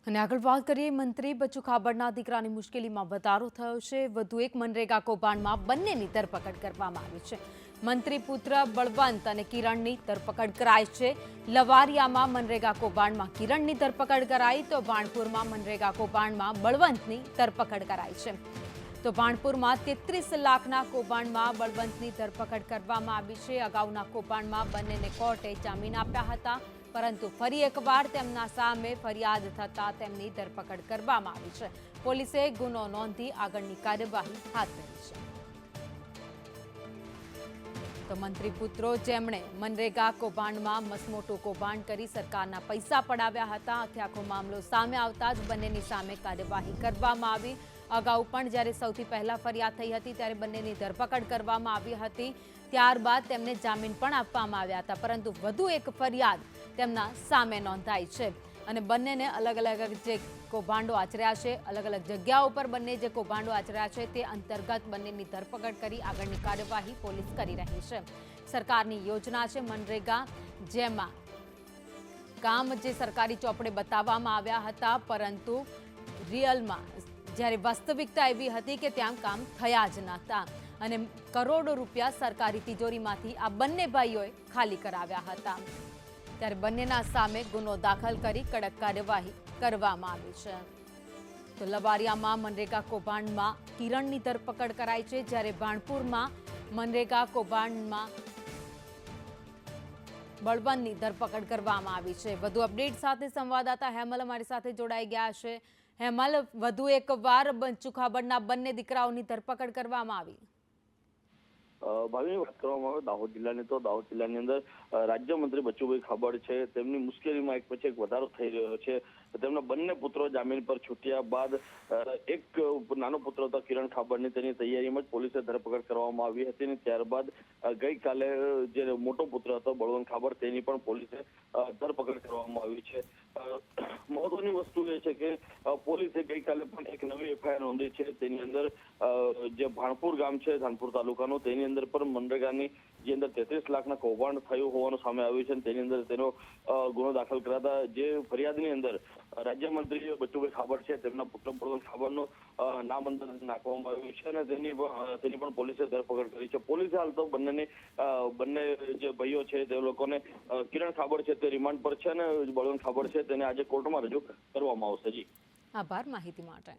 અને આગળ વાત કરીએ, મંત્રી બચુ ખાબડના દીકરાની મુશ્કેલીમાં વધારો થયો છે। વધુ એક મનરેગા કૌભાંડમાં બંનેની ધરપકડ કરવામાં આવી છે। મંત્રી પુત્ર બળવંત અને કિરણની ધરપકડ કરાઈ છે। લવારિયામાં મનરેગા કૌભાંડમાં કિરણની ધરપકડ કરાઈ તો ભાણપુરમાં મનરેગા કૌભાંડમાં બળવંતની ધરપકડ કરાઈ છે। તો ભાણપુરમાં 33 લાખના કૌભાંડમાં બળવંતની ધરપકડ કરવામાં આવી છે। અગાઉના કૌભાંડમાં બંનેને કોર્ટે જામીન આપ્યા હતા, પરંતુ ફરી એકવાર તેમના સામે ફરિયાદ થતા તેમની ધરપકડ કરવામાં આવી છે। પોલીસે ગુનો નોંધી આગળની કાર્યવાહી હાથ ધરી છે। તો મંત્રી પુત્રો જેમણે મનરેગા કૌભાંડમાં મસમોટું કૌભાંડ કરી સરકારના પૈસા પડાવ્યા હતા, આખો મામલો સામે આવતા જ બંનેની સામે કાર્યવાહી કરવામાં આવી। અગાઉ પણ જ્યારે સૌથી પહેલા ફરિયાદ થઈ હતી ત્યારે બંનેની ધરપકડ કરવામાં આવી હતી, ત્યારબાદ તેમને જામીન પણ આપવામાં આવ્યા હતા, પરંતુ વધુ એક ફરિયાદ તેમના સામે નોંધાઈ છે અને બંનેને અલગ અલગ જે કૌભાંડો આચર્યા છે, અલગ અલગ જગ્યાઓ પર બંને જે કૌભાંડો આચર્યા છે તે અંતર્ગત બંનેની ધરપકડ કરી આગળની કાર્યવાહી પોલીસ કરી રહી છે। સરકારની યોજના છે મનરેગા, જેમાં કામ જે સરકારી ચોપડે બતાવવામાં આવ્યા હતા, પરંતુ રિયલમાં જ્યારે વાસ્તવિકતા એવી હતી કે ત્યાં કામ થયા જ નહોતા અને કરોડો રૂપિયા સરકારી તિજોરીમાંથી આ બંને ભાઈઓએ ખાલી કરાવ્યા હતા। ત્યારે બંનેના સામે ગુનો દાખલ કરી કડક કાર્યવાહી કરવામાં આવી છે। તો લવારિયામાં મનરેગા કૌભાંડમાં કિરણની ધરપકડ કરાઈ છે, જ્યારે ભાણપુરમાં મનરેગા કૌભાંડમાં બળવંતની ધરપકડ કરવામાં આવી છે। વધુ અપડેટ સાથે સંવાદદાતા હેમલ અમારી સાથે જોડાઈ ગયા છે। હેમલ, વધુ એકવાર બચુ ખાબડના બંને દીકરાઓની ધરપકડ કરવામાં આવી। ભાવિની વાત કરવામાં આવે દાહોદ જિલ્લાની, તો દાહોદ જિલ્લાની અંદર રાજ્યમંત્રી બચુભાઈ ખાબડ છે, તેમની મુશ્કેલીમાં એક પછી એક વધારો થઈ રહ્યો છે। તેમના બંને પુત્રો જામીન પર છૂટ્યા બાદ એક નાનો પુત્ર હતો કિરણ ખાબડની, તેની તૈયારીમાં જ પોલીસે ધરપકડ કરવામાં આવી હતી અને ત્યારબાદ ગઈકાલે જે મોટો પુત્ર હતો બળવંત ખાબડ, તેની પણ પોલીસે ધરપકડ કરવામાં આવી છે। મહત્વની વસ્તુ એ છે કે પોલીસે ગઈકાલે પણ એક નવી એફઆઈઆર નોંધી છે। તેની અંદર જે ભાણપુર ગામ છે ધાનપુર તાલુકાનું, તેની અંદર પણ મનરેગાની જે અંદર 33 લાખના કૌભાંડ થયું હોવાનું સામે આવ્યું છે। તેની અંદર તેનો ગુનો દાખલ કરાતા જે ફરિયાદની અંદર રાજ્યમંત્રી બચુભાઈ ખાબડ છે, તેમના પુત્ર બળવંત ખાબડનું નામ અંદર નાખવામાં આવ્યું છે અને તેની પણ પોલીસે ધરપકડ કરી છે। પોલીસે હાલ તો બંને જે ભાઈઓ છે તે લોકોને કિરણ ખાબડ છે તે રિમાન્ડ પર છે અને બળવંત ખાબડ છે તેને આજે કોર્ટમાં રજૂ કરવામાં આવશે। જી, આભાર માહિતી માટે।